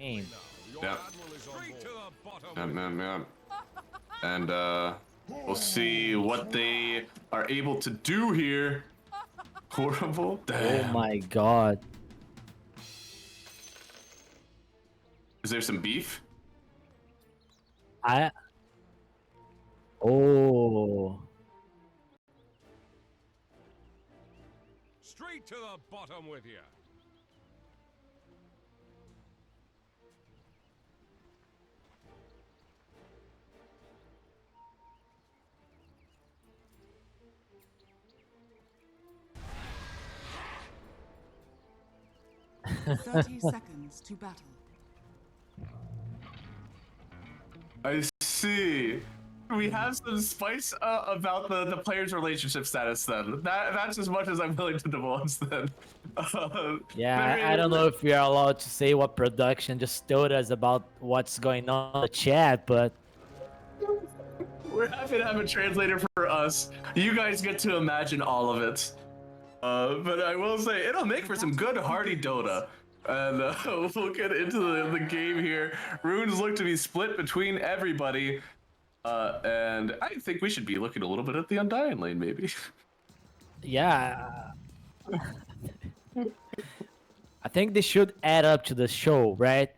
game. Yeah. Yeah. And we'll see what they are able to do here. Horrible. Damn. Oh my god. Is there some beef? Oh. Straight to the bottom with you. Thirty seconds to battle. I see. We have some spice about the players' relationship status then. That's as much as I'm willing to divulge then. Yeah, I don't know if we are allowed to say what production just told us about what's going on in the chat, but we're happy to have a translator for us. You guys get to imagine all of it. But I will say, it'll make for some good hearty Dota. And we'll get into the game here. Runes look to be split between everybody. And I think we should be looking a little bit at the Undying lane, maybe. yeah. I think they should add up to the show, right?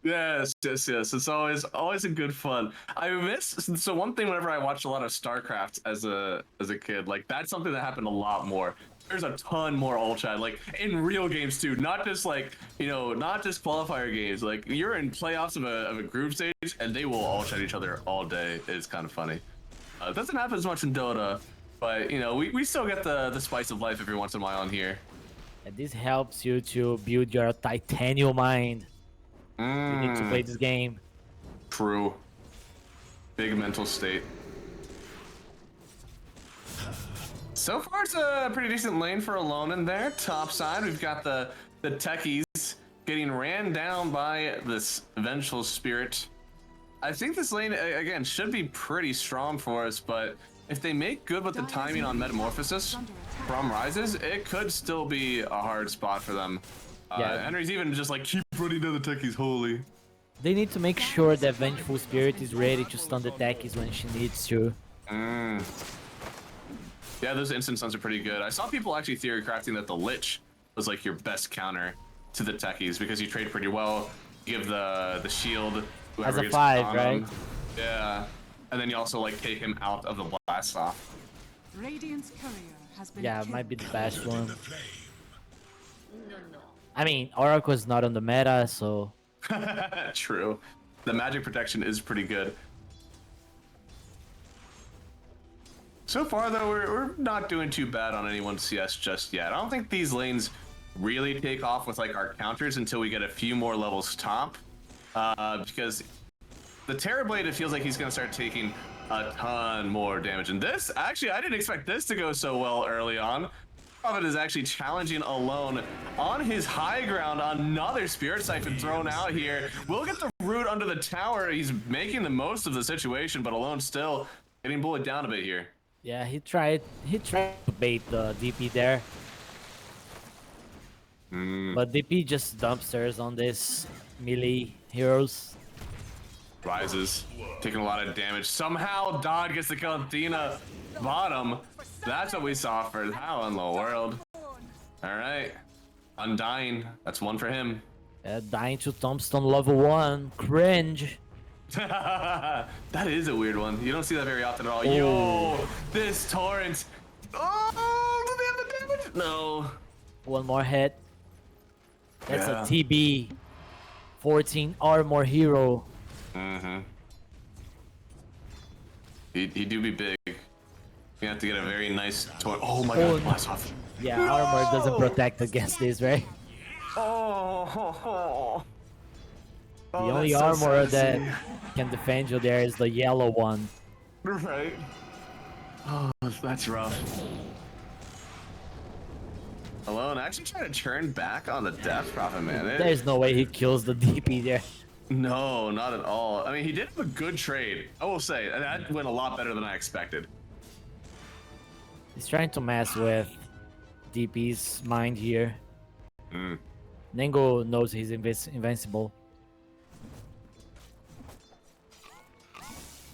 Yes. It's always a good fun. I miss so one thing whenever I watched a lot of StarCraft as a kid, like that's something that happened a lot more. There's a ton more ult chat, like in real games too, not just like not just qualifier games. Like you're in playoffs of a group stage, and they will ult chat each other all day. It's kind of funny. It doesn't happen as much in Dota, but we still get the spice of life every once in a while on here. And this helps you to build your titanium mind. You need to play this game. True. Big mental state. So far, it's a pretty decent lane for Alone in there. Top side, we've got the techies getting ran down by this Vengeful Spirit. I think this lane, again, should be pretty strong for us, but if they make good with the timing on Metamorphosis from Rises, it could still be a hard spot for them. Henry's even just like, keep running to the techies, holy. They need to make sure that Vengeful Spirit is ready to stun the techies when she needs to. Yeah, those instant stuns are pretty good. I saw people actually theory crafting that the Lich was like your best counter to the techies because you trade pretty well. You give the shield as a 5, right? Yeah, and then you also like take him out of the blast off. Radiant's courier has been Yeah, it killed. might be the best one. I mean, Oracle is not on the meta, so True. The magic protection is pretty good. So far, though, we're not doing too bad on anyone's CS just yet. I don't think these lanes really take off with like our counters until we get a few more levels top. Because the Terrorblade, it feels like he's going to start taking a ton more damage. And this, actually, I didn't expect this to go so well early on. Prophet is actually challenging Alone on his high ground. Another Spirit Siphon thrown out here. We'll get the root under the tower. He's making the most of the situation, but Alone still getting bullied down a bit here. yeah, he tried to bait the DP there. But DP just dumpsters on this melee heroes. Rises, taking a lot of damage. Somehow Dodd gets the kill on Athena bottom. That's what we saw for how in the world. All right, Undying. That's one for him. Dying to Tombstone level 1. Cringe. That is a weird one. You don't see that very often at all. Yo, this torrent. Oh, do they have the damage? No. One more hit. That's Yeah. a TB. 14 armor hero. He do be big. You have to get a very nice torrent. Oh my god, blast off. Yeah, armor doesn't protect against this, right? Oh. The only armor that can defend you there is the yellow one. Right. Oh, that's rough. Alone actually trying to turn back on the Death Prophet, man. There's no way he kills the DP there. No, not at all. I mean, he did have a good trade, I will say. And that went a lot better than I expected. He's trying to mess with DP's mind here. Nengo knows he's invincible.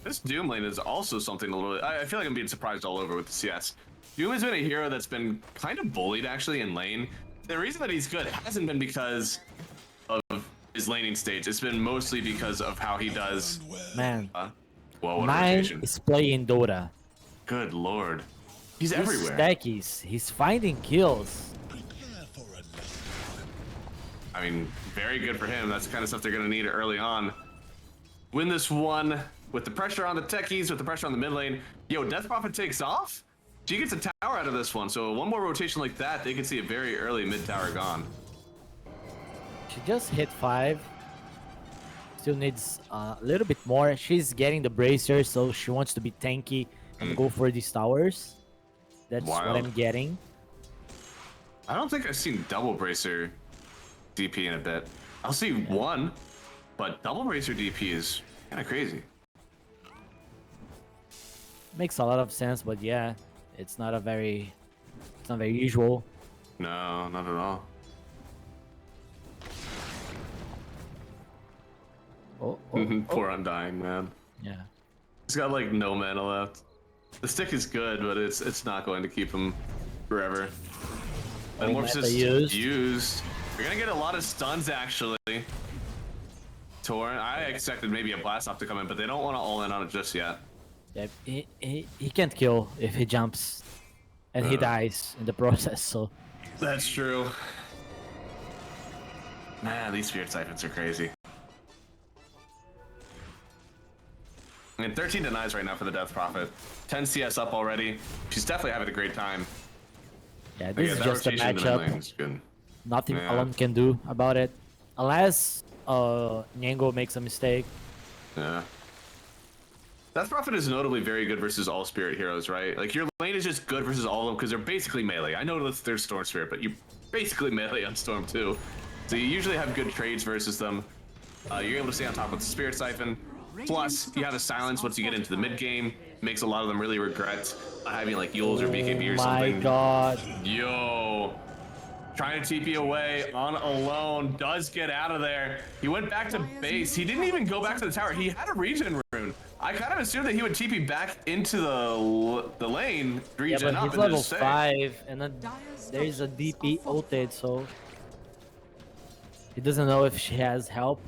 This Doom lane is also something a little. I feel like I'm being surprised all over with the CS. Doom has been a hero that's been kind of bullied actually in lane. The reason that he's good hasn't been because of his laning stage. It's been mostly because of how he does. Man, Well, what a mine rotation. is playing Dota. Good lord. He's everywhere. Stackies. He's finding kills. I mean, very good for him. That's the kind of stuff they're going to need early on. Win this one with the pressure on the techies, with the pressure on the mid lane. Yo, Death Prophet takes off. She gets a tower out of this one. So one more rotation like that, they could see a very early mid tower gone. She just hit 5. Still needs a little bit more. She's getting the bracer, so she wants to be tanky and go for these towers. That's what I'm getting. I don't think I've seen double bracer DP in a bit. I'll see one, but double bracer DP is kind of crazy. Makes a lot of sense, but yeah, it's not very usual. No, not at all. Poor Undying, man. Yeah. He's got like no mana left. The stick is good, but it's not going to keep him forever. Metamorphosis used. We're gonna get a lot of stuns actually. Torrent. I expected maybe a blast off to come in, but they don't want to all in on it just yet. Yeah, he can't kill if he jumps, and he dies in the process. So. That's true. Man, these Spirit Siphons are crazy. I mean, 13 denies right now for the Death Prophet. 10 CS up already. She's definitely having a great time. Yeah, this is just a matchup. Nothing Alon can do about it. Unless Nyango makes a mistake. Yeah. Death Prophet is notably very good versus all Spirit heroes, right? Like, your lane is just good versus all of them because they're basically melee. I know there's Storm Spirit, but you're basically melee on Storm too. So you usually have good trades versus them. You're able to stay on top with the Spirit Siphon. Plus, you have a silence once you get into the mid game. Makes a lot of them really regret having like Yules or BKB or something. Oh my god. Yo. Trying to TP away on alone. Does get out of there. He went back to base. He didn't even go back to the tower. He had a regen rune. I kind of assumed that he would TP back into the lane. Yeah, but he's level 5, and then there's a DP ulted, so he doesn't know if she has help.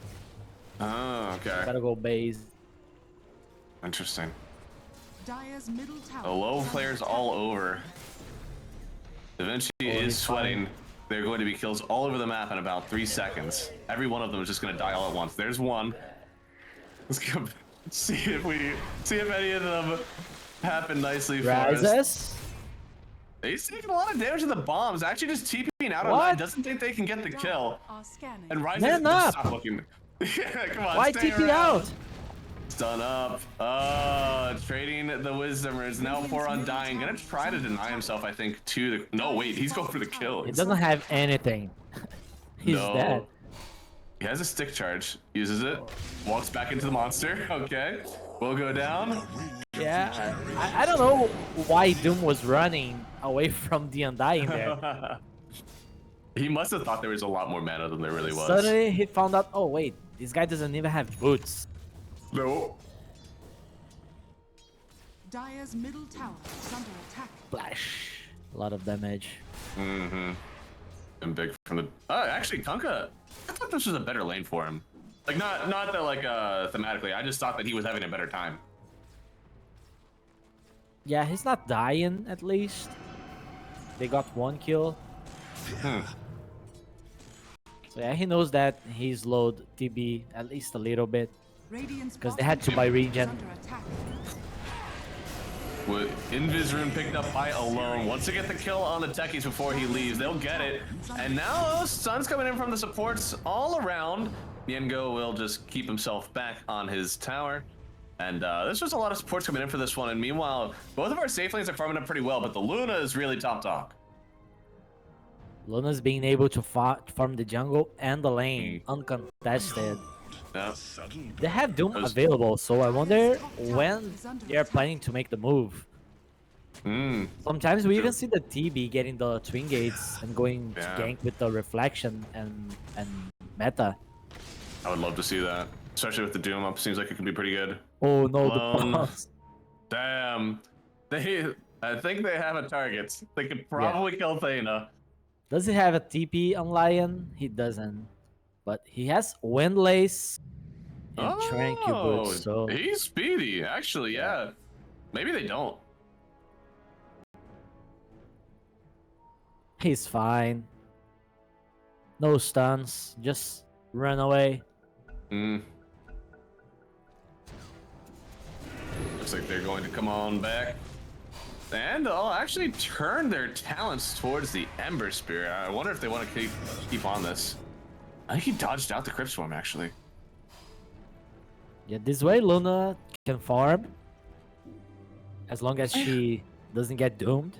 Oh, okay. Gotta go base. Interesting. Dire's middle tower. The low players all over. Da Vinci is sweating. They're going to be kills all over the map in about 3 seconds. Every one of them is just going to die all at once. There's one. Let's go see if any of them happen nicely for us. He's taking a lot of damage to the bombs. Actually, just TPing out on that. Doesn't think they can get the kill. And Ryze stop looking. Yeah, come on. Why TP out? Stun up. Trading the Wisdom is now 4 Undying. Gonna try to deny himself, I think, to the. No, wait, he's going for the kill. He doesn't have anything. He's dead. He has a stick charge. Uses it. Walks back into the monster. Okay. We'll go down. Yeah, I don't know why Doom was running away from the Undying there. He must have thought there was a lot more mana than there really was. Suddenly he found out, oh wait, this guy doesn't even have boots. No. Dire's middle tower is under attack. Splash. A lot of damage. Mm-hmm. And big from the. Actually, Kunkka. I thought this was a better lane for him. Like not that like thematically. I just thought that he was having a better time. Yeah, he's not dying at least. They got 1 kill. So yeah, he knows that he's load TB at least a little bit. Because they had to buy regen. With Invis rune picked up by Alone. Wants to get the kill on the techies before he leaves. They'll get it. And now Sun's coming in from the supports all around. Yengo will just keep himself back on his tower. And there's just a lot of supports coming in for this one. And meanwhile, both of our safe lanes are farming up pretty well, but the Luna is really top dog. Luna's being able to farm the jungle and the lane uncontested. Yep. They have Doom available, so I wonder when they're planning to make the move. Sometimes we even see the TB getting the twin gates and going to gank with the reflection and meta. I would love to see that. Especially with the Doom up, seems like it could be pretty good. Oh no, the Alone. boss. Damn. I think they have a target. They could probably kill Thana. Does he have a TP on Lion? He doesn't. But he has Windlace and Tranq boots, so he's speedy, actually, yeah. Maybe they don't. he's fine. No stuns, just run away. Looks like they're going to come on back. And they'll actually turn their talents towards the Ember Spear. I wonder if they want to keep on this. I think he dodged out the Crypt Swarm, actually. Yeah, this way Luna can farm. As long as she doesn't get doomed.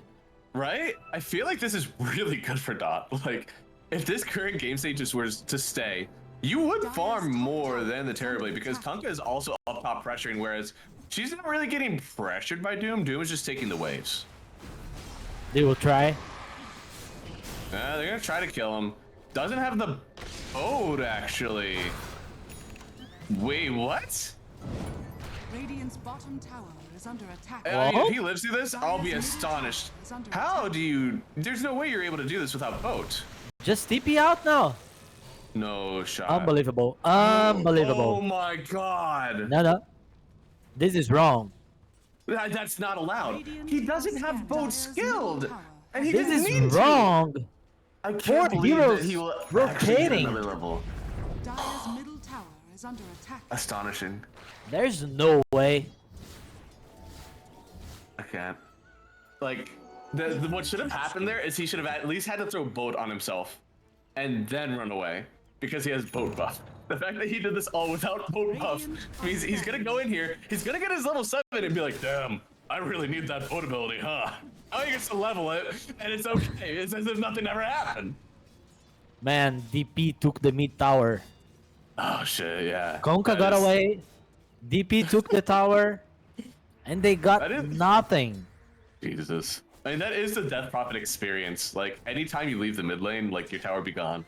Right? I feel like this is really good for Dot. Like, if this current game state just was to stay, you would farm more than the Terrorblade because Kunkka is also up top pressuring, whereas she's not really getting pressured by Doom. Doom is just taking the waves. They will try. They're gonna try to kill him. Doesn't have the boat, actually. Wait, what? Radiant's bottom tower is under attack. If he lives through this, I'll be astonished. How do you... There's no way you're able to do this without boat. Just TP out now. No shot. Unbelievable. Unbelievable. Oh my god. No. This is wrong. That's not allowed. He doesn't have boat skilled. And he This didn't is need to. wrong. I can't Four believe heroes that he will rotating. actually get another level. Dire's middle tower is under attack. Astonishing. There's no way. I can't. Like, what should have happened there is he should have at least had to throw boat on himself and then run away because he has boat buff. The fact that he did this all without boat buff means he's gonna go in here, he's gonna get his level 7 and be like, damn, I really need that boat ability, huh? Now he gets to level it, and it's okay. It's as if nothing ever happened. Man, DP took the mid tower. Oh shit, yeah. Kunkka got away. DP took the tower. And they got nothing. Jesus. I mean, that is the Death Prophet experience. Like, anytime you leave the mid lane, like, your tower be gone.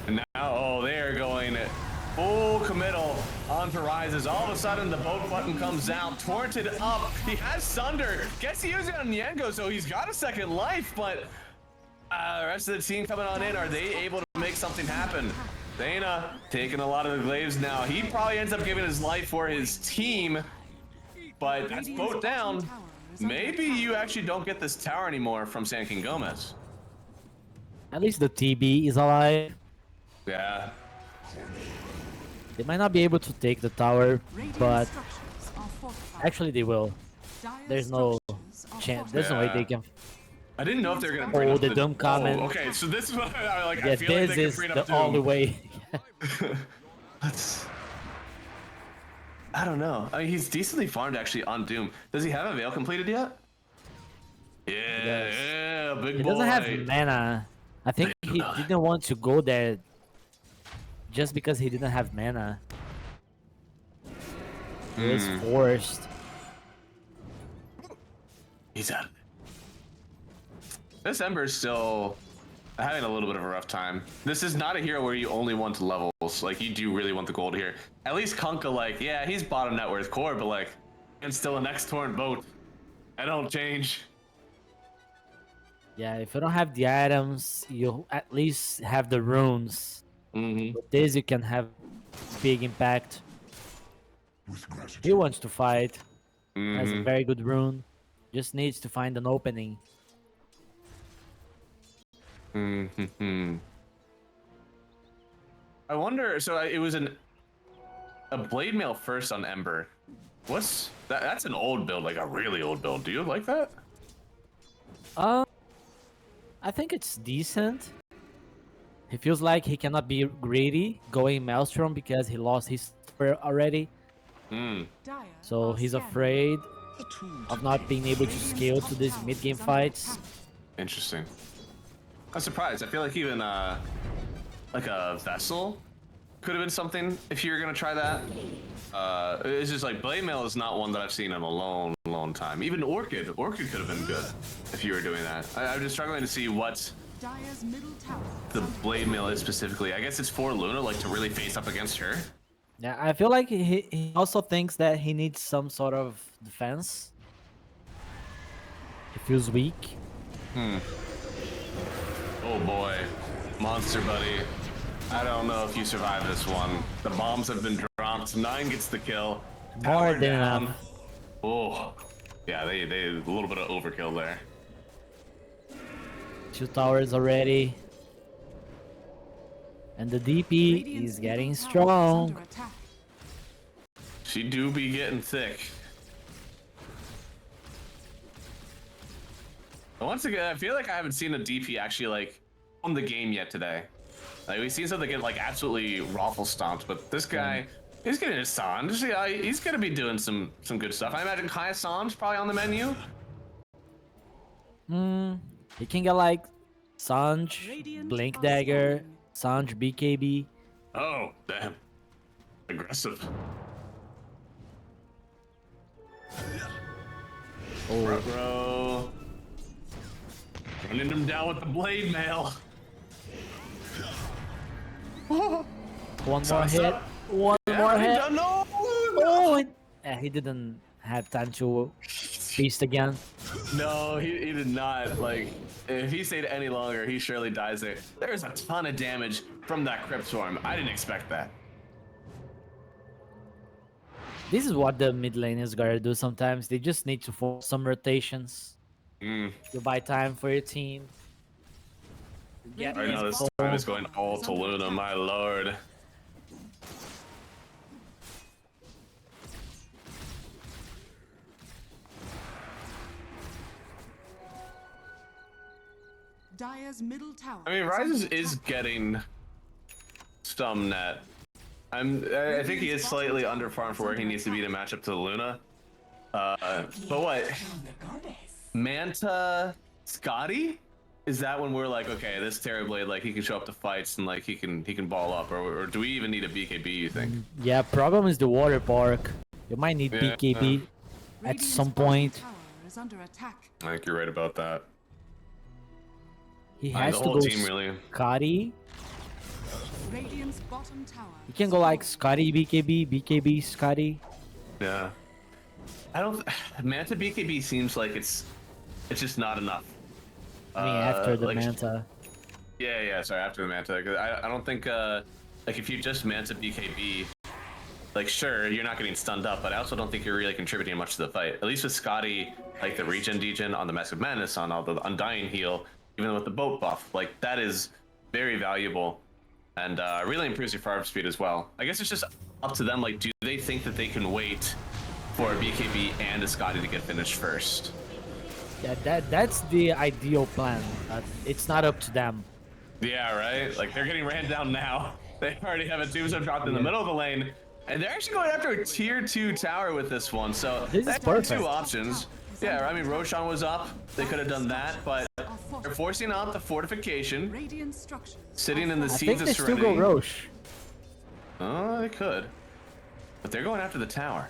And now, oh, they're going full committal onto Rises. All of a sudden, the boat button comes down, torrented up. He has Sunder. Guess he used it on Yengo, so he's got a second life, but the rest of the team coming on in, are they able to make something happen? Thana taking a lot of the glaives now. He probably ends up giving his life for his team, but that's boat down. Maybe you actually don't get this tower anymore from Sand King Gómez. At least the TB is alive. Yeah. They might not be able to take the tower, but actually they will. There's no chance. There's no way they can. I didn't know if they were gonna bring Oh, up the dumb comment. Oh, okay, so this is what I like. Yeah, I feel like this they is can bring the up Doom. only way. Let's. I don't know. I mean, he's decently farmed actually on Doom. Does he have a Veil completed yet? Yeah, big boy. He doesn't have mana. I think he didn't want to go there just because he didn't have mana. He was forced. He's out. This Ember is still having a little bit of a rough time. This is not a hero where you only want levels. Like, you do really want the gold here. At least Kunkka, like, yeah, he's bottom net worth core, but like, and still a next torn boat. I don't change. Yeah, if you don't have the items, you at least have the runes. With this, you can have big impact. He wants to fight. Has a very good rune. Just needs to find an opening. I wonder. So it was a blade mail first on Ember. What's that? That's an old build, like a really old build. Do you like that? I think it's decent. He feels like he cannot be greedy going Maelstrom because he lost his spur already. So he's afraid of not being able to scale to these mid-game fights. Interesting. I'm surprised. I feel like even like a Vessel could have been something if you're gonna try that. It's just like Blade Mail is not one that I've seen in a long time. Even Orchid could have been good if you were doing that. I'm just struggling to see what Dire's middle tower is the under blade melee specifically. I guess it's for Luna, like to really face up against her. Yeah, I feel like he also thinks that he needs some sort of defense. He feels weak. Oh boy, monster buddy. I don't know if you survive this one. The bombs have been dropped. 9 gets the kill. More Tower than down. enough. Oh, yeah, they a little bit of overkill there. 2 towers already. And the DP Radiant's is getting middle tower is strong. under attack. She do be getting thick. But once again, I feel like I haven't seen a DP actually like on the game yet today. Like we've seen something get like absolutely raffle stomped, but this guy, he's getting his Sanj. Yeah, he's gonna be doing some good stuff. I imagine Kaya Sanj probably on the menu. He can get like Sanj, Radiant Blink are Dagger, scanning. Sanj BKB. Oh, damn. Aggressive. Oh, Bro. Running him down with the blade mail. one more Sansa. hit. One more hit. No! Oh, he didn't have time to feast again. No, he did not. Like, if he stayed any longer, he surely dies there. There's a ton of damage from that Crypt Swarm. I didn't expect that. This is what the mid laners gotta do sometimes. They just need to force some rotations. To buy time for your team. Get I know this time is going all to Luna, my lord. Dire's middle tower. I mean, Rises is getting some net. I think he is slightly underfarmed for where he needs to be to match up to Luna. But what? Manta Scotty? Is that when we're like, okay, this Terrorblade, like he can show up to fights and like he can ball up, or do we even need a BKB? You think? Yeah, problem is the water park. You might need Yeah, BKB at Radiant's some bottom point. tower is under attack. I think you're right about that. He The has to whole go team really. Scotty. Radiant's bottom tower. He can go like Scotty BKB, BKB Scotty. Yeah. I don't. Manta BKB seems like it's just not enough. I mean, after the like, Manta. Yeah, sorry, after the Manta. 'Cause I don't think, like, if you just Manta BKB, like, sure, you're not getting stunned up, but I also don't think you're really contributing much to the fight. At least with Scotty, like, the regen degen on the Mask of Madness, on all the Undying heal, even with the boat buff, like, that is very valuable and really improves your farm speed as well. I guess it's just up to them, like, do they think that they can wait for a BKB and a Scotty to get finished first? Yeah, that's the ideal plan. It's not up to them. Yeah, right? Like, they're getting ran down now. They already have a tombstone dropped in the middle of the lane, and they're actually going after a tier 2 tower with this one, so This is that's perfect. 2 options. Yeah, I mean, Roshan was up. They could have done that, but they're forcing out the fortification, Radiant structures. sitting in the I Seeds think of they still Serenity. go Roche. Oh, they could. But they're going after the tower.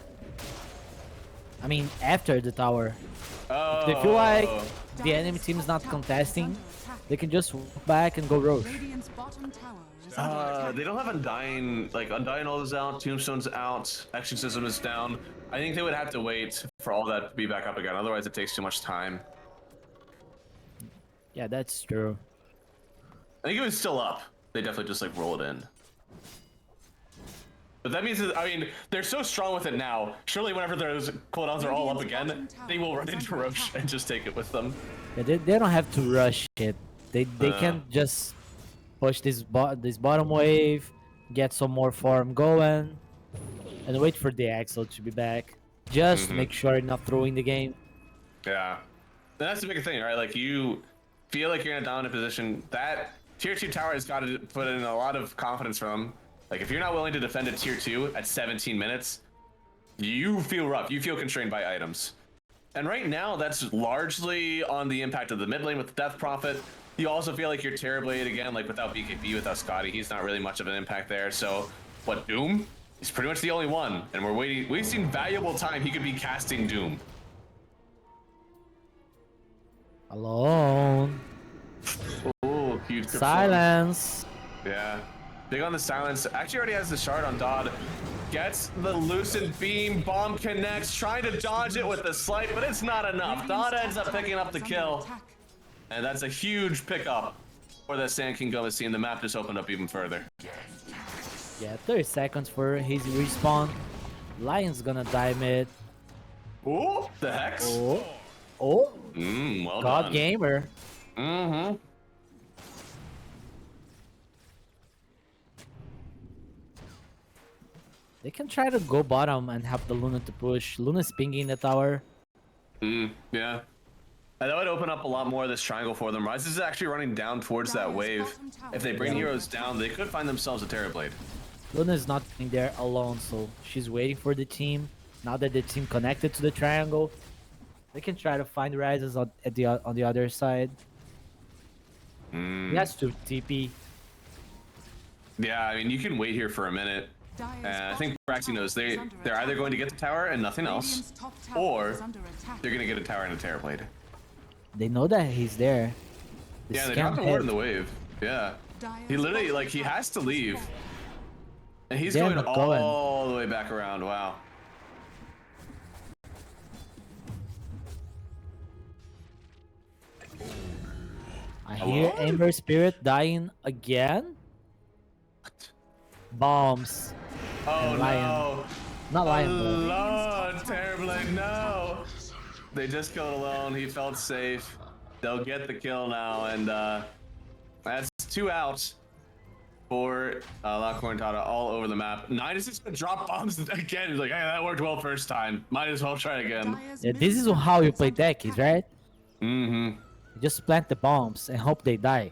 I mean, after the tower. Oh. They feel like the Dire's enemy team is top not tower contesting. is under attack. They can just walk back and go Roche. Radiant's bottom tower is under attack. They don't have Undying, like Undying all is out, Tombstone's out, Exorcism is down. I think they would have to wait for all that to be back up again, otherwise it takes too much time. Yeah, that's true. I think it was still up. They definitely just like roll it in. But that means that, I mean, they're so strong with it now. Surely whenever those cooldowns are all up again, they will run into Roche and just take it with them. Yeah, they don't have to rush it. They can just push this bottom wave, get some more farm going, and wait for the Axel to be back. Just to make sure you're not throwing the game. Yeah. And that's the big thing, right? Like, you feel like you're in a dominant position. That tier 2 tower has got to put in a lot of confidence from them. Like, if you're not willing to defend a tier 2 at 17 minutes, you feel rough. You feel constrained by items. And right now, that's largely on the impact of the mid lane with the Death Prophet. You also feel like your Terrorblade, again, like without BKB, without Scotty, he's not really much of an impact there. So, what, Doom? He's pretty much the only one. And we're waiting. We've seen valuable time he could be casting Doom. Alone. Ooh, He's Silence. Yeah. Big on the silence. Actually already has the shard on Dodd. Gets the Lucid Beam. Bomb connects. Trying to dodge it with the slight, but it's not enough. Dodd ends up picking up the kill. And that's a huge pickup for the Sand King Gómez team. The map just opened up even further. Yeah, 30 seconds for his respawn. Lion's gonna die mid. Ooh, the Hex. Oh. Oh. Well God done. gamer. Mm-hmm. They can try to go bottom and have the Luna to push. Luna's pinging the tower. Yeah. And that would open up a lot more of this triangle for them. Rise is actually running down towards that wave. If they bring heroes down, they could find themselves a Terrorblade. Luna's not in there alone, so she's waiting for the team. Now that the team connected to the triangle, they can try to find Rises on the other side. He has to TP. Yeah, I mean, you can wait here for a minute. I think Braxy knows they're either going to get the tower and nothing else, or they're going to get a tower and a Terrorblade. They know that he's there. Yeah, they dropped a ward in the wave. Yeah. He literally, like, he has to leave. And he's going all the way back around. Wow. I hear Ember Spirit dying again. Bombs. Oh no. Not Lion though. Lord, Terrorblade, no. They just killed Alone. He felt safe. They'll get the kill now, and that's 2 outs for La Correntada all over the map. Nidus is gonna drop bombs again. He's like, hey, that worked well first time. Might as well try again. Yeah, this is how you play Deckies, right? Mm-hmm. You just plant the bombs and hope they die.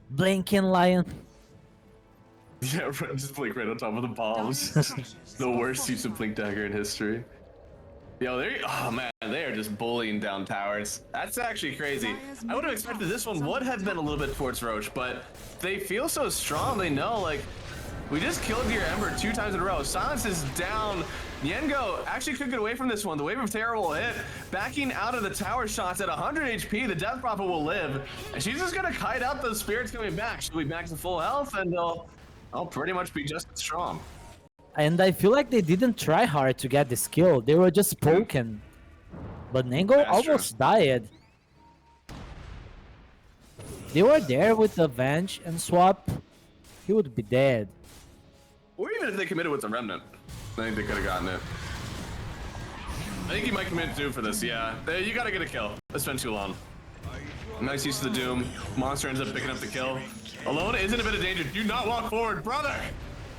Blinking Lion. Yeah, just blink right on top of the bombs. The worst use of Blink Dagger in history. Yo, oh man, they are just bullying down towers. That's actually crazy. I would have expected this one would have been a little bit towards Roche, but they feel so strong. They know, like, we just killed your Ember 2 times in a row. Silence is down. Yengo actually could get away from this one. The Wave of Terror will hit. Backing out of the tower shots at 100 HP, the Death Prophet will live. And she's just gonna kite out those spirits coming back. She'll be back to full health, and they'll pretty much be just as strong. And I feel like they didn't try hard to get this kill. They were just poking. But Nango almost died. They were there with the Venge and Swap. He would be dead. Or even if they committed with the Remnant. I think they could have gotten it. I think he might commit Doom for this, yeah. You gotta get a kill. It's been too long. Nice use of the Doom. Monster ends up picking up the kill. Alone is in a bit of danger. Do not walk forward, brother!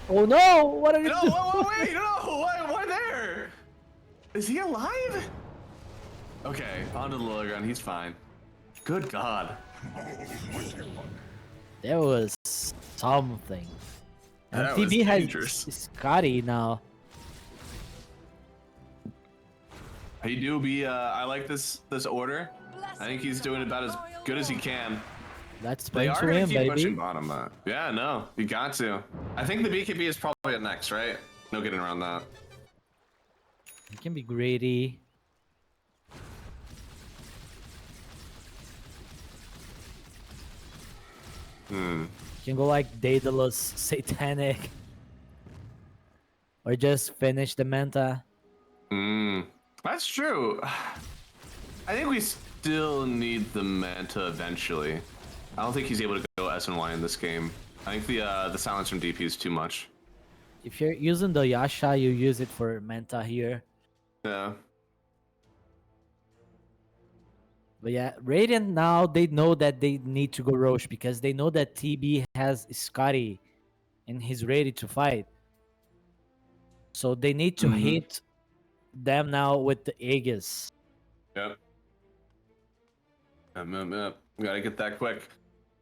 Oh no! What are you doing? No, wait, no! Why there? Is he alive? Okay, onto the lower ground. He's fine. Good God. There was something. And That was TB dangerous. has Scotty now. He do be, I like this order. I think he's doing about as good as he can. That's They playing are to going him, to keep baby. pushing bottom. Yeah, no, you got to. I think the BKB is probably at next, right? No getting around that. He can be greedy. You can go like Daedalus, Satanic. Or just finish the Manta. That's true. I think we still need the Manta eventually. I don't think he's able to go S and Y in this game. I think the silence from DP is too much. If you're using the Yasha, you use it for Manta here. Yeah. But yeah, Radiant now, they know that they need to go Roche because they know that TB has Scotty and he's ready to fight. So they need to hit them now with the Aegis. Yep. We gotta get that quick.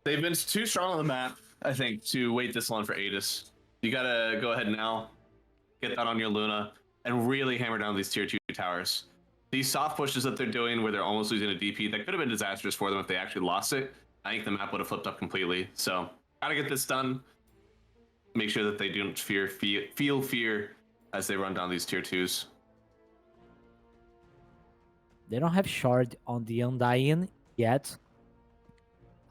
They've been too strong on the map, I think, to wait this long for Aegis. You gotta go ahead now, get that on your Luna, and really hammer down these tier 2 towers. These soft pushes that they're doing where they're almost losing a DP, that could have been disastrous for them if they actually lost it. I think the map would have flipped up completely. So, gotta get this done. Make sure that they don't feel fear as they run down these tier 2s. They don't have Shard on the Undying yet.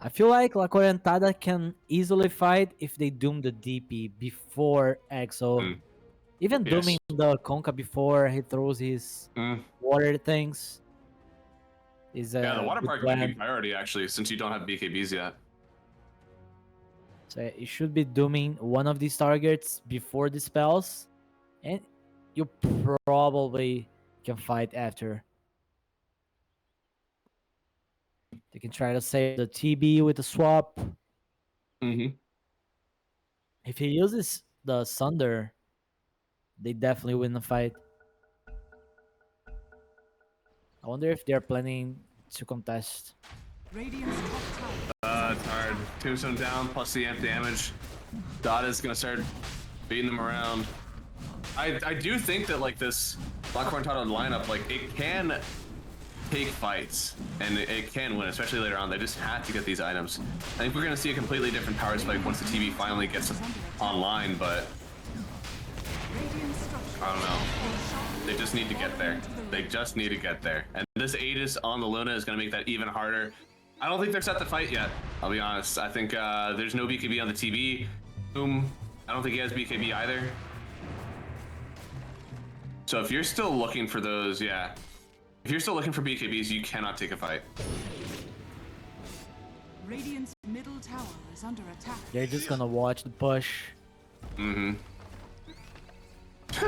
I feel like La Correntada can easily fight if they doom the DP before EXO. Mm. Even Yes. dooming the Conca before he throws his Mm. water things is a Yeah, the water good park would be plan. priority actually, since you don't have BKBs yet. So you should be dooming one of these targets before the spells, and you probably can fight after. They can try to save the TB with the swap. Mm-hmm. If he uses the Sunder, they definitely win the fight. I wonder if they're planning to contest. Radiant's top tower. It's hard. Tombstone down, plus the amp damage. Dada's gonna start beating them around. I do think that like this La Correntada lineup, like it can take fights and it can win, especially later on. They just had to get these items. I think we're gonna see a completely different power spike once the TV finally gets online, but Radiant structure. I don't know. They just need to get there. They just need to get there. And this Aegis on the Luna is gonna make that even harder. I don't think they're set to fight yet, I'll be honest. I think there's no BKB on the TV. Boom. I don't think he has BKB either. So if you're still looking for those, yeah. If you're still looking for BKBs, you cannot take a fight. Radiant's middle tower is under attack. They're just gonna watch the push. Mm-hmm.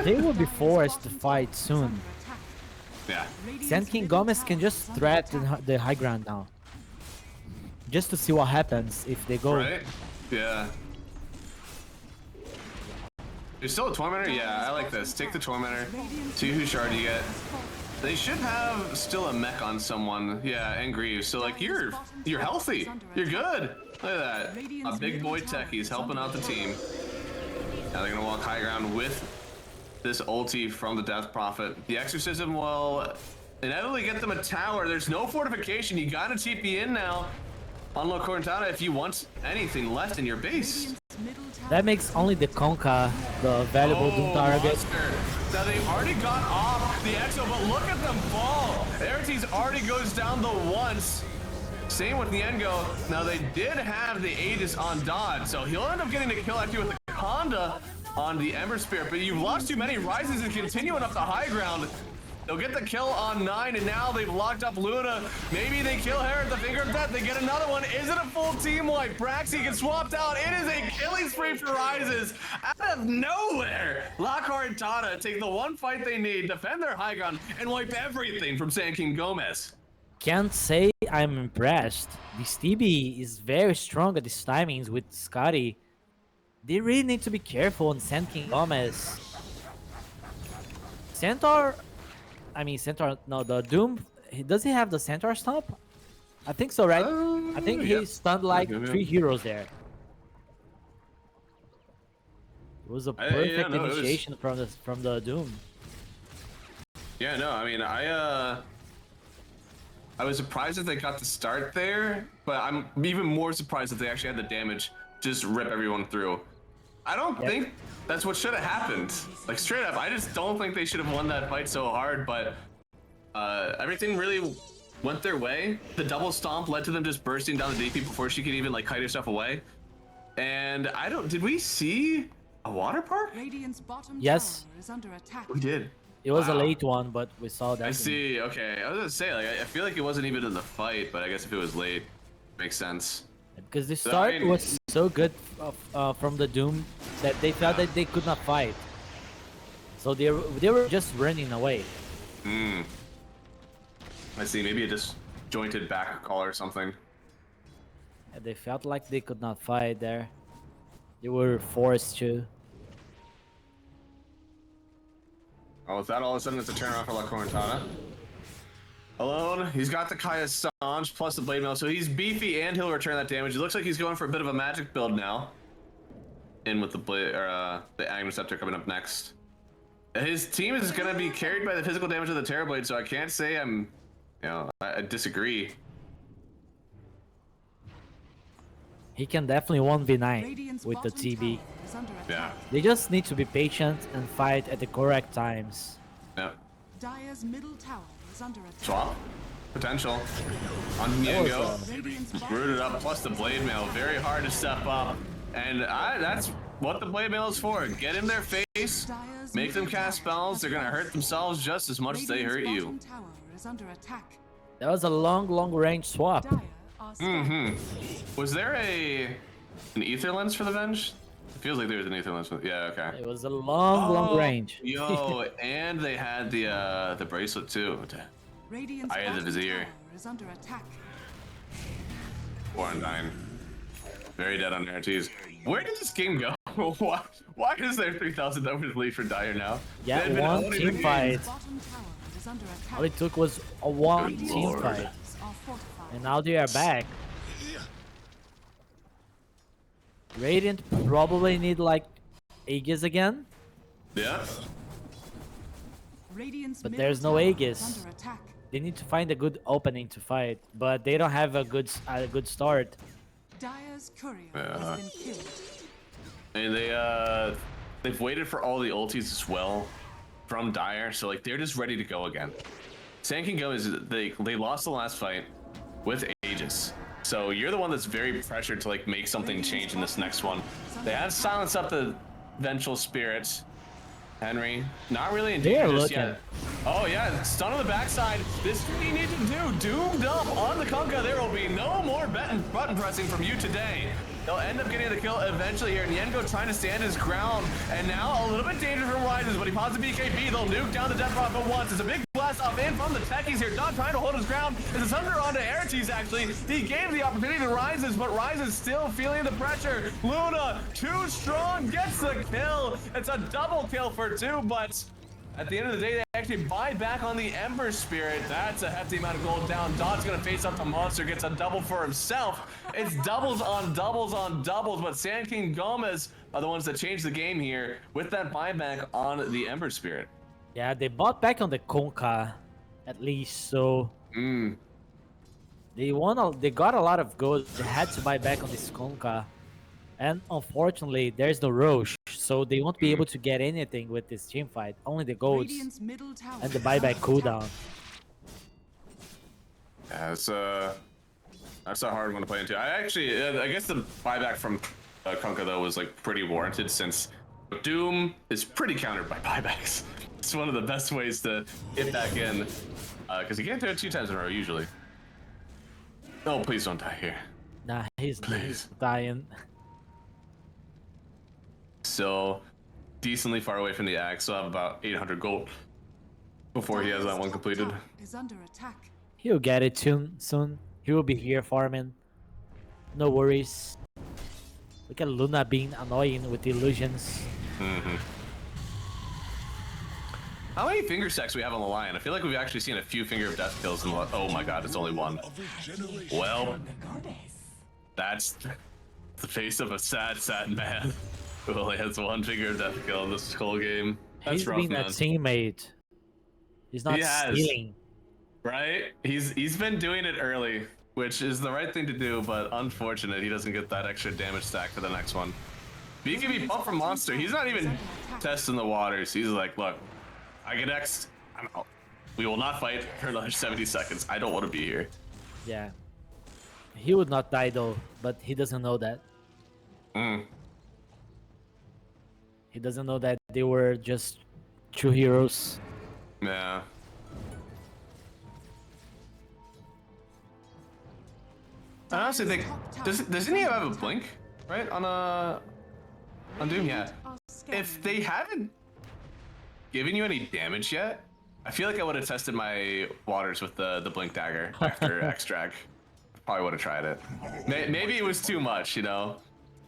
They will be Dire's forced to bottom fight tower is soon. under attack. Yeah. Radiant's Sand King middle Gómez tower can just is under threaten attack. the high ground now. Just to see what happens if they go. Right? Yeah. There's still a Tormentor? Yeah, I like this. Take the Tormentor. See whose shard you get. They should have still a mech on someone. Yeah, and Greaves. So like you're healthy. You're good. Look at that. A big boy techie's helping out the team. Now they're gonna walk high ground with this ulti from the Death Prophet. The Exorcism will inevitably get them a tower. There's no fortification. You gotta TP in now on La Correntada if you want anything left in your base. Radiant's middle tower That makes only the Conca the valuable doom target. Monster. Now they've already got off the Exo, but look at them fall. Aertes already goes down the once. Same with Niengo. Now they did have the Aegis on Dodd, so he'll end up getting the kill actually with the Conda on the Ember Spirit, but you've lost too many rises and continuing up the high ground. They'll get the kill on 9, and now they've locked up Luna. Maybe they kill her at the finger of death. They get another one. Is it a full team wipe? Braxy gets swapped out. It is a killing spree for Rises out of nowhere. La Correntada take the one fight they need, defend their high ground, and wipe everything from Sand King Gómez. Can't say I'm impressed. This TB is very strong at these timings with Scotty. They really need to be careful on Sand King Gómez. Centaur, no, the Doom, does he have the Centaur stomp? I think so, right? I think he yep. stunned like Yep. 3 heroes there. It was a Yeah, perfect no, it was- initiation from the Doom. Yeah, no, I mean, I was surprised that they got the start there, but I'm even more surprised that they actually had the damage just rip everyone through. I don't Yep. think that's what should have happened. Like, straight up, I just don't think they should have won that fight so hard, but everything really went their way. The double stomp led to them just bursting down the DP before she could even, like, kite herself away. And did we see a water park? Radiant's bottom Yes. tower is under attack. We did. It was a Wow. late one, but we saw that. I see. Okay, I was gonna say, like, I feel like it wasn't even in the fight, but I guess if it was late, makes sense. Because the start mean- was so good from the Doom that they felt that they could not fight. So they were just running away. I see. Maybe a disjointed back call or something. And they felt like they could not fight there. They were forced to. Oh, with that, all of a sudden, it's a turnaround for La Correntada. Alone, he's got the Kaya Sange plus the Blade Mail, so he's beefy and he'll return that damage. It looks like he's going for a bit of a magic build now. In with the blade or the Aghanim Scepter coming up next. His team is gonna be carried by the physical damage of the Terrorblade, so I can't say I disagree. He can definitely 1v9 Radiant's with the bottom TB. tower is under Yeah. attack. They just need to be patient and fight at the correct times. Yeah. Dire's middle tower is under attack. Swap. potential on That was, Niango. Radiant's bottom Rooted up, plus the blade mail. Very hard to step up. And that's what the blade mail is for. Get in their face, Dire's make them middle cast tower spells. has They're gonna hurt fallen. themselves just as much as they hurt Radiant's you. bottom tower is under attack. That was a long range swap. Dire are scanning. Was there an ether lens for the Venge? It feels like there was an ether lens. Yeah, okay. It was a long range. Yo, and they had the bracelet too. Radiant's I had the bottom Vizier. tower is under attack. 4 and 9. Very dead on guarantees. Where did this game go? Why is there 3,000 numbers lead for Dire now? Yeah, They've been one owning team the fight. game. Bottom tower is under attack. All it took was a one Good team lord. fight. Are fortified. And now they are back. Radiant probably need like Aegis again. Yeah. Radiant's But middle there's no tower is Aegis. under attack. They need to find a good opening to fight, but they don't have a good start. Dire's courier Yeah. has been killed. And they've waited for all the ultis as well from Dire, so like they're just ready to go again. Sand King Gómez, they lost the last fight with Aegis. So you're the one that's very pressured to like make something change in this next one. They have silenced up the vengeful spirits. Henry, not really in They're danger just looking. yet. Oh yeah, stun on the backside. This is what you need to do. Doomed up on the Kunkka. There will be no more button pressing from you today. They'll end up getting the kill eventually here. Niango trying to stand his ground. And now a little bit dangerous from Rises, but he pops the BKB. They'll nuke down the Death Prophet once. It's a big blast off in from the techies here. Not trying to hold his ground. It's a thunder onto Aertes actually. He gave the opportunity to Rises, but Rises still feeling the pressure. Luna, too strong, gets the kill. It's a double kill for 2, but at the end of the day, they actually buy back on the Ember Spirit. That's a hefty amount of gold down. Dot's gonna face up to Monster, gets a double for himself. It's doubles on doubles on doubles, but Sand King Gómez are the ones that changed the game here with that buyback on the Ember Spirit. Yeah, they bought back on the Kunkka, at least, so they got a lot of gold. They had to buy back on this Kunkka. And unfortunately, there's no Roche, so they won't be able to get anything with this team fight. Only the golds Radiant's middle tower and the is buyback under attack. cooldown. Yeah, that's a hard one to play into. I guess the buyback from Kunkka though was like pretty warranted since Doom is pretty countered by buybacks. It's one of the best ways to get back in because you can't do it 2 times in a row usually. Oh, please don't die here. Nah, he's Please. dying. Still decently far away from the axe. Still have about 800 gold before he has that one Top completed. tower is under attack. He'll get it soon. He will be here farming. No worries. Look at Luna being annoying with the illusions. How many finger stacks we have on the line? I feel like we've actually seen a few finger of death kills in the oh my god, it's only one. Well, that's the face of a sad man who only has 1 finger of death kill in this whole game. That's He's rough, being man. a teammate. He's not He has. stealing. Right? He's been doing it early, which is the right thing to do, but unfortunate he doesn't get that extra damage stack for the next one. BKB pump from Monster. He's not even testing the waters. He's like, look, I get X'd. I'm out. We will not fight for another 70 seconds. I don't want to be here. Yeah. He would not die though, but he doesn't know that. He doesn't know that they were just 2 heroes. Yeah. I honestly think doesn't he have a blink, right? On Doom, yeah. If they haven't given you any damage yet, I feel like I would have tested my waters with the blink dagger after extract. Probably would have tried it. Maybe it was too much, you know.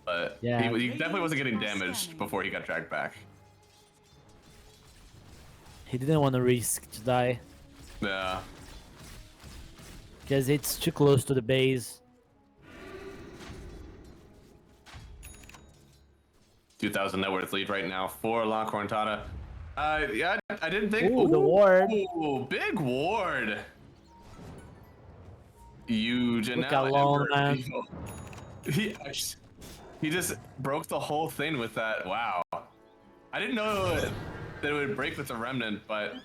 But Yeah. he definitely wasn't getting damaged before he got dragged back. He didn't want to risk to die Yeah. because it's too close to the base. 2,000 net worth lead right now for La Correntada. Yeah, I didn't think. Ooh, the ward. Ooh, big ward. Huge. And Look now how long, Ember- man. He just broke the whole thing with that. Wow. I didn't know that it would break with the remnant, but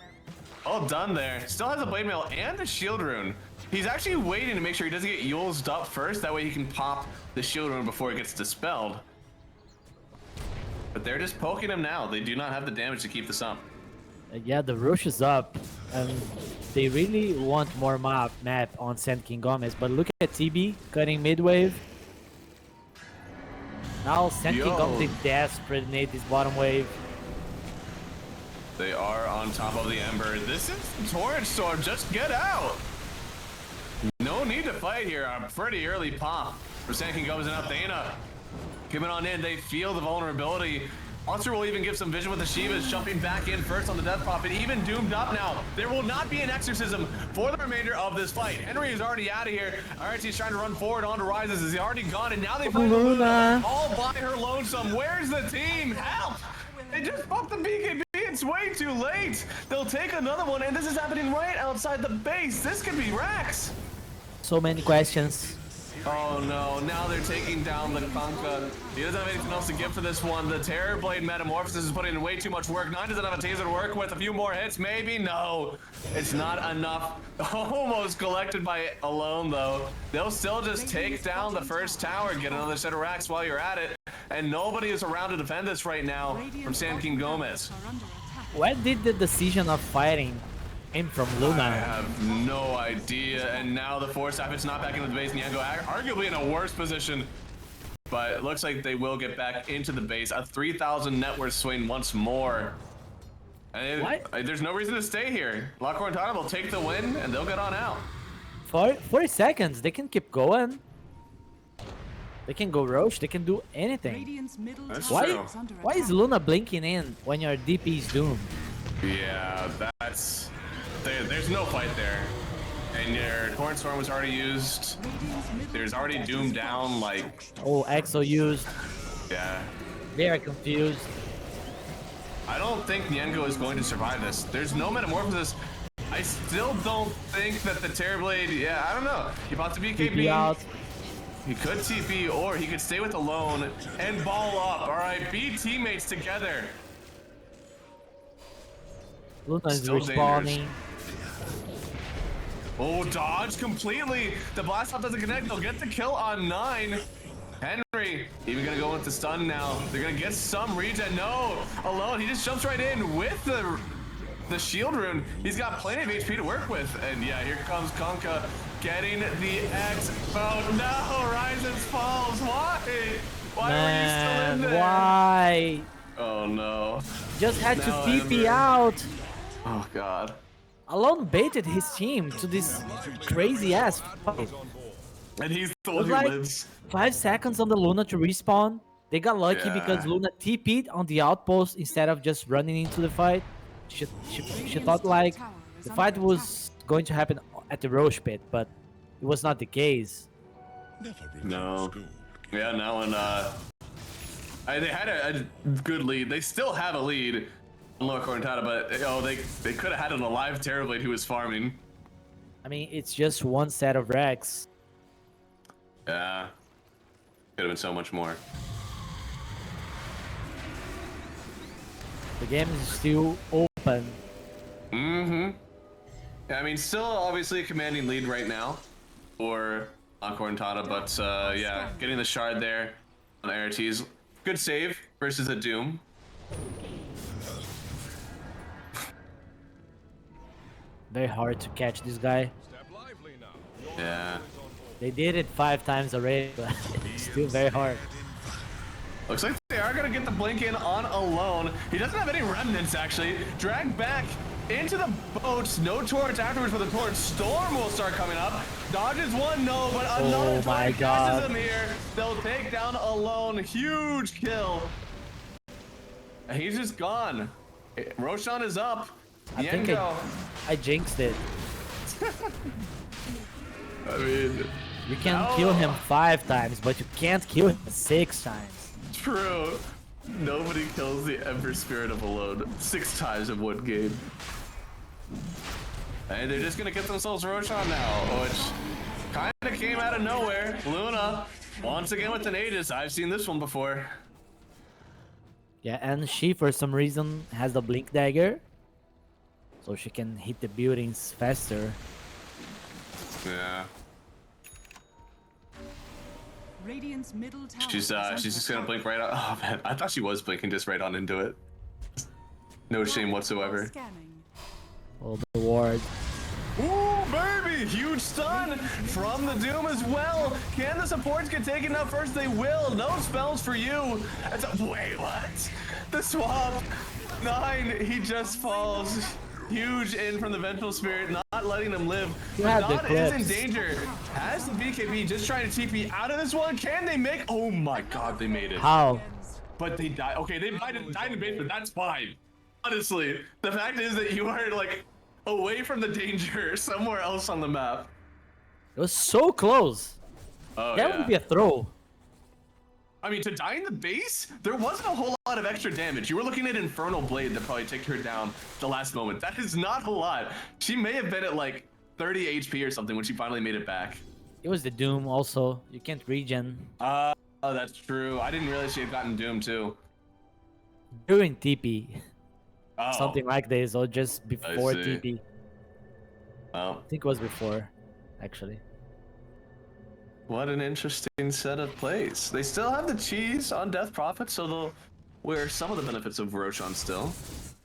all done there. Still has a blade mail and a shield rune. He's actually waiting to make sure he doesn't get Yulesed up first. That way he can pop the shield rune before it gets dispelled. But they're just poking him now. They do not have the damage to keep this up. Yeah, the rush is up, and they really want more map on Sand King Gómez. But look at TB cutting mid wave. Now Sand King Gómez is desperate to nade this bottom wave. They are on top of the Ember. This is Torrent Storm. Just get out. No need to fight here. A pretty early pop for Sand King Gómez and Athena. Coming on in, they feel the vulnerability. Monster will even give some vision with the Shivas jumping back in first on the Death Prophet, even doomed up now. There will not be an exorcism for the remainder of this fight. Henry is already out of here. Alright, he's trying to run forward onto Rises. Is he already gone? And now they find Luna all by her lonesome. Where's the team? Help! They just popped the BKB. It's way too late. They'll take another one, and this is happening right outside the base. This could be Rax. So many questions. Oh no, now they're taking down the Kanka. He doesn't have anything else to give for this one. The Terrorblade Metamorphosis is putting in way too much work. Nine doesn't have a taser to work with. A few more hits, maybe? No. It's not enough. Almost collected by Alone, though. They'll still just take down the first tower, get another set of racks while you're at it. And nobody is around to defend this right now from Sand King Gómez. Where did the decision of fighting came from Luna? I have no idea. And now the Force Staff, it's not back into the base. Niango arguably in a worse position. But it looks like they will get back into the base. A 3,000 net worth swing once more. And there's no reason to stay here. La Correntada will take the win and they'll get on out. For 40 seconds, they can keep going. They can go Roche, they can do anything. Radiant's middle That's tower true. is under Why is attack. Luna blinking in when your DP is doomed? Yeah, that's... There's no fight there. And your Torrent Storm was already used. Radiant's middle There's already tower Doom is down, like... Oh, Exo used. Yeah. They are confused. I don't think Niango is going to survive this. There's no Metamorphosis. I still don't think that the Terrorblade... Yeah, I don't know. He pops the BKB. DP out. He could TP, or he could stay with Alone and ball up. All right, be teammates together. Luna is Still respawning. dangerous. Oh, dodge completely. The blast off doesn't connect. They'll get the kill on 9. Henry, even gonna go with the stun now. They're gonna get some regen. No, Alone. He just jumps right in with the shield rune. He's got plenty of HP to work with. And yeah, here comes Kanka getting the X. Oh no, Horizons falls. Why? Why were you still in there? Why? Oh no. Just had to Now TP Ember. out. Oh god. Alone baited his team to this crazy ass fight. And he's the It one was who like lives. 5 seconds on the Luna to respawn. They got lucky Yeah. because Luna TP'd on the outpost instead of just running into the fight. She thought like the fight was going to happen at the Roche pit, but it was not the case. No. Yeah, no, and they had a good lead. They still have a lead on Lower Correntada, but they could have had an alive Terrorblade who was farming. I mean, it's just one set of racks. Yeah. Could have been so much more. The game is still open. Mm-hmm. Yeah, I mean, still obviously a commanding lead right now for Correntada, but yeah, getting the shard there on Arites. Good save versus a Doom. Very hard to catch this guy. Step lively now. Yeah. They did it 5 times already, but it's still very hard. Looks like they are going to get the blink in on Alone. He doesn't have any remnants, actually. Dragged back into the boats. No torrents afterwards, but the torrent storm will start coming up. Dodges one, no, but another Oh my torrent catches God. him here. They'll take down Alone. Huge kill. And he's just gone. Roshan is up. I think Niango. I jinxed it. I mean, You can No. kill him 5 times, but you can't kill him 6 times. true. Nobody kills the Ember Spirit of Alone 6 times in one game. And they're just gonna get themselves Roshan now, which kind of came out of nowhere. Luna, once again with an Aegis. I've seen this one before. Yeah, and she for some reason has the blink dagger, so she can hit the buildings faster. Yeah. Radiant's middle tower She's is under just gonna attack. blink right on. Oh man, I thought she was blinking just right on into it. No shame whatsoever. Scanning. Well, the ward. Ooh, baby! Huge stun from the Doom as well. Can the supports get taken out first? They will. No spells for you. Wait, what? The swap. 9. He just falls. Huge in from the Vengeful Spirit, not letting them live. Yeah, the Not is in clips. danger. Has the BKB just trying to TP out of this one? Can they make? Oh my God, they made it. How? But they died. Okay, they died in the basement. That's fine. Honestly, the fact is that you are like away from the danger somewhere else on the map. It was so close. Oh That yeah. would be a throw. I mean, to die in the base, there wasn't a whole lot of extra damage. You were looking at Infernal Blade that probably took her down the last moment. That is not a lot. She may have been at like 30 HP or something when she finally made it back. It was the Doom also. You can't regen. Oh, that's true. I didn't realize she had gotten Doom too. During TP. Oh. Something like this, or just before see. TP. Oh, I think it was before, actually. what an interesting set of plays. They still have the cheese on Death Prophet, so they'll wear some of the benefits of Roshan still.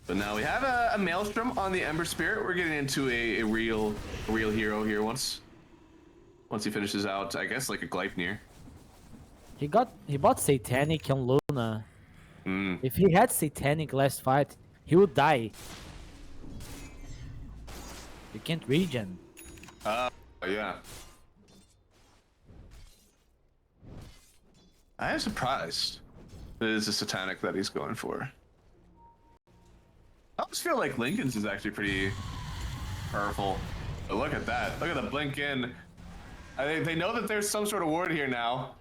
But now we have a Maelstrom on the Ember Spirit. We're getting into a real hero here once he finishes out, I guess, like a Gleipnir. He bought Satanic on Luna. Mm. If he had Satanic last fight, he would die. You can't regen. Yeah. I am surprised that it is a Satanic that he's going for. I almost feel like Lincoln's is actually pretty powerful. But look at that. Look at the blink in. They know that there's some sort of ward here now.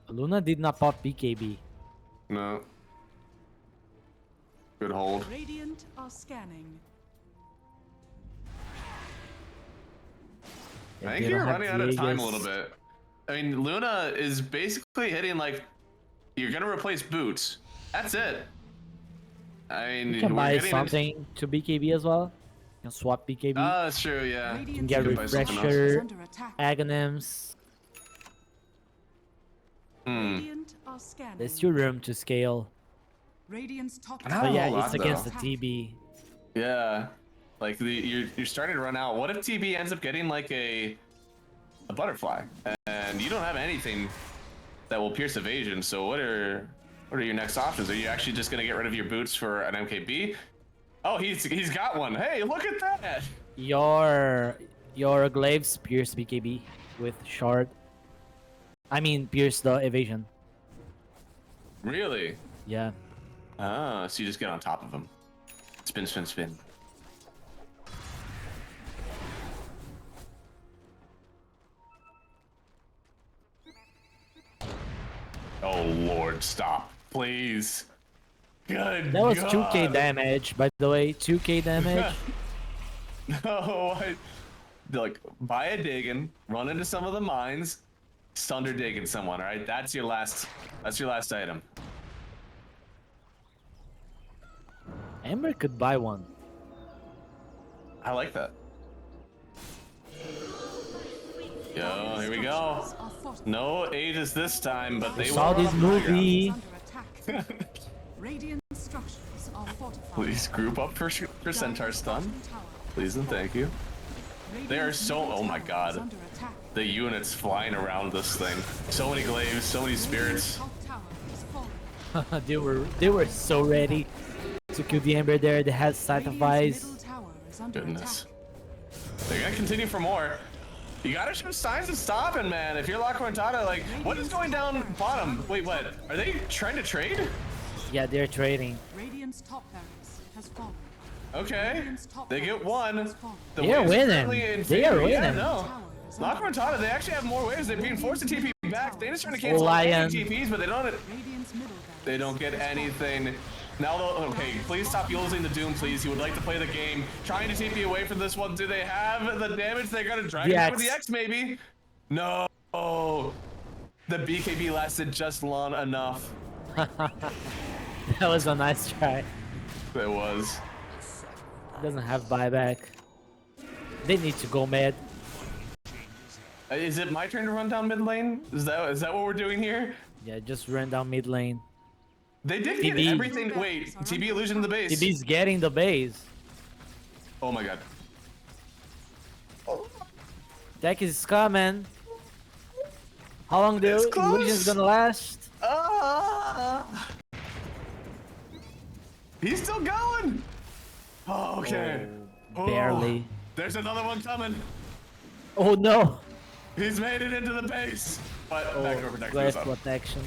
Luna did not pop BKB. No. Good hold. Radiant are scanning. I think They you're don't have running out of time a Viegas. little bit. I mean, Luna is basically hitting like, you're gonna replace Boots. That's it. I mean, You can we're buy getting into- something to BKB as well. You can swap BKB. Oh, that's true, yeah. you can Radiant's get you can buy something else. is Refresher, under attack. Aghanims. Radiant are scanning. There's still room to scale. Radiant's top Not But a yeah, whole it's lot, against though. the TB. Yeah. Like, you're starting to run out. What if TB ends up getting like a butterfly? And you don't have anything that will pierce evasion, so what are your next options? Are you actually just gonna get rid of your boots for an MKB? Oh, he's got one. Hey, look at that! Your glaives pierce BKB with shard. I mean, pierce the evasion. Really? Yeah. Ah, so you just get on top of him. Spin, spin, spin. Oh Lord, stop. Please. Good That was God. 2k damage, by the way. 2k damage. No, like, buy a Dagon, run into some of the mines, Sunder Dagon someone, alright? That's your last item. Ember could buy one. I like that. Yo, here we go. Structures are fortified. No Aegis this time, but they Saw were this on the high ground. movie. Under attack. Radiant structures are fortified. Please group up for Centaur stun. Bottom tower. Please and thank you. They are Radiant's so- middle oh my tower God. is under attack. The units flying around this thing. So many glaives, so many spirits. Radiant's top tower is falling. they were so ready to kill the Ember there. They had sight of Radiant's eyes. middle tower is under Goodness. attack. They're gonna continue for more. You gotta show signs of stopping, man. If you're La Correntada, like, what is going down bottom? Wait, what? Are they trying to trade? Yeah, they're trading. Radiant's top barracks has fallen. Okay. Radiant's top They get barracks one. has fallen. The They are waves winning. currently in They are favor. Yeah, winning. no. Tower is La under Correntada, they actually have more waves. They're being forced to TP back. They're just trying to cancel Lion. any TPs, but they don't. Radiant's middle barracks They don't get has fallen. anything. Now, though, okay, please stop using the Doom, please. You would like to play the game. Trying to TP away from this one. Do they have the damage? They're gonna drag The it with X. the X, maybe. No. The BKB lasted just long enough. That was a nice try. It was. Doesn't have buyback. They need to go mid. Is it my turn to run down mid lane? Is that what we're doing here? Yeah, just run down mid lane. They did get TB. everything. Wait, TB illusion in the base. TB's getting the base. Oh my god. Deck is coming. How long the It's close. illusion's gonna last? He's still going. Oh, okay. Oh, Barely. there's another one coming. Oh no! He's made it into the base. But backdoor protection Glass is up. protection.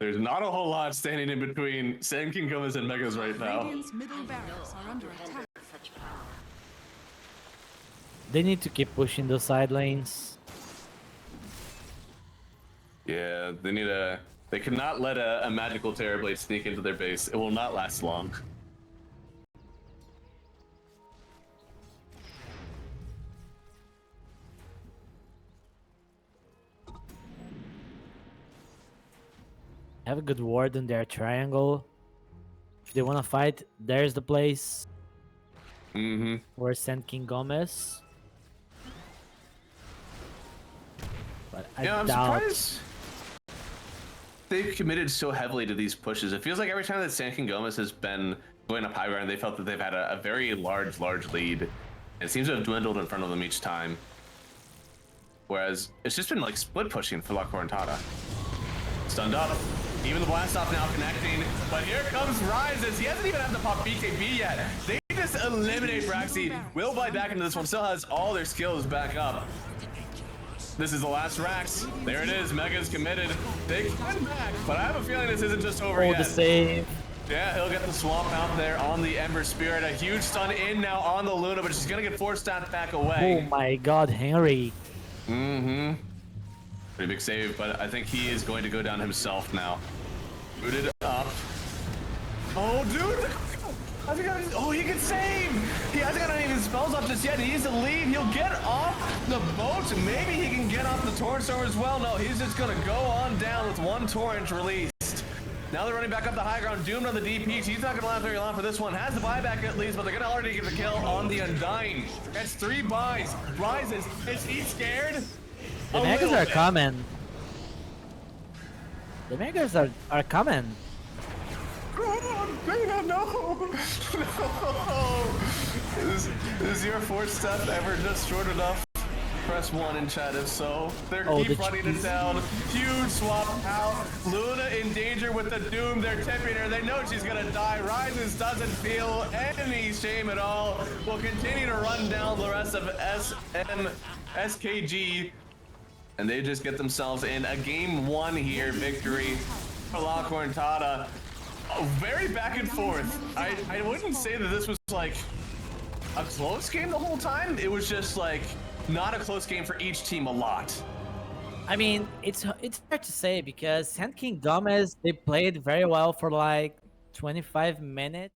There's not a whole lot standing in between Sand King Gómez and Megas right now. Radiant's middle barracks are under attack. They need to keep pushing the side lanes. Yeah, they need a. They cannot let a magical Terrorblade sneak into their base. It will not last long. Have a good ward in their triangle. If they wanna fight, there's the place. Mm-hmm. For Sand King Gómez. But I Yeah, I'm doubt. surprised they've committed so heavily to these pushes. It feels like every time that Sand King Gómez has been going up high ground, they felt that they've had a very large lead. And it seems to have dwindled in front of them each time. Whereas it's just been like split pushing for La Correntada. Stunned up. Even the blast off now connecting. But here comes Rises. He hasn't even had to pop BKB yet. They just eliminate Braxy. Will buy back into this one. Still has all their skills back up. This is the last Rax. There it is. Mega's committed. They come back. But I have a feeling this isn't just over Oh, yet. the save. Yeah, he'll get the swamp out there on the Ember Spirit. A huge stun in now on the Luna, but she's going to get forced back Oh away. my god, Henry. Mm-hmm. Pretty big save, but I think he is going to go down himself now. Booted up. Oh, dude! Oh, he can save! He hasn't got any of his spells up just yet. He needs to leave. He'll get off the boat. Maybe he can get off the Torrent Storm as well. No, he's just going to go on down with one Torrent released. Now they're running back up the high ground. Doomed on the DPs. He's not going to last very long for this one. Has the buyback at least, but they're going to already get the kill on the Undying. Gets 3 buys. Rises. Is he scared? The A Megas little are bit. coming. The Megas are coming. Greta, no! No! Is your fourth step ever just short enough? Press 1 in chat if so. They're Oh, keep the running it cheese. down. Huge swap out. Luna in danger with the Doom. They're tipping her. They know she's gonna die. Rises doesn't feel any shame at all. Will continue to run down the rest of SKG. And they just get themselves in a game 1 here victory for La Correntada. Very back and forth. I wouldn't say that this was like a close game the whole time. It was just like not a close game for each team a lot. I mean, it's hard to say because Sand King Gómez, they played very well for like 25 minutes.